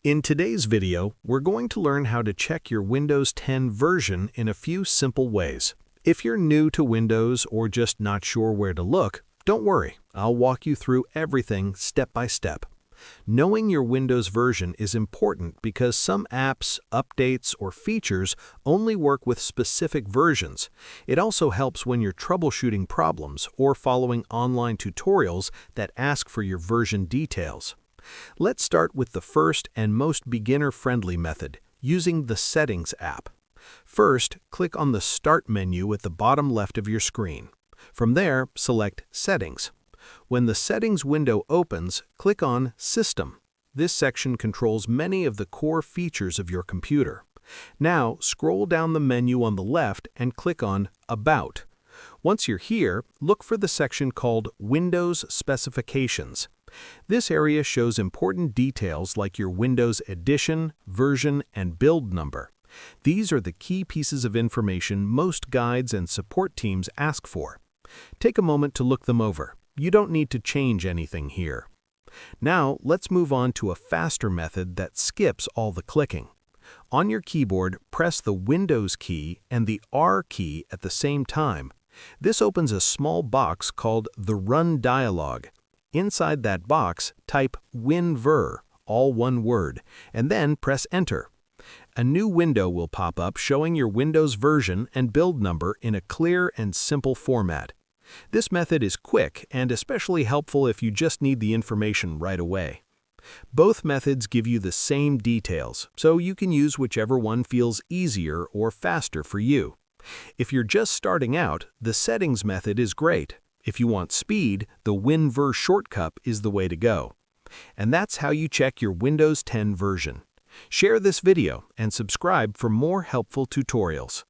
In today's video, we're going to learn how to check your Windows 10 version in a few simple ways. If you're new to Windows or just not sure where to look, don't worry, I'll walk you through everything step by step. Knowing your Windows version is important because some apps, updates, or features only work with specific versions. It also helps when you're troubleshooting problems or following online tutorials that ask for your version details. Let's start with the first and most beginner-friendly method, using the Settings app. First, click on the Start menu at the bottom left of your screen. From there, select Settings. When the Settings window opens, click on System. This section controls many of the core features of your computer. Now, scroll down the menu on the left and click on About. Once you're here, look for the section called Windows Specifications. This area shows important details like your Windows edition, version, and build number. These are the key pieces of information most guides and support teams ask for. Take a moment to look them over. You don't need to change anything here. Now, let's move on to a faster method that skips all the clicking. On your keyboard, press the Windows key and the R key at the same time. This opens a small box called the Run dialog. Inside that box, type winver, all one word, and then press Enter. A new window will pop up showing your Windows version and build number in a clear and simple format. This method is quick and especially helpful if you just need the information right away. Both methods give you the same details, so you can use whichever one feels easier or faster for you. If you're just starting out, the Settings method is great. If you want speed, the winver shortcut is the way to go. And that's how you check your Windows 10 version. Share this video and subscribe for more helpful tutorials.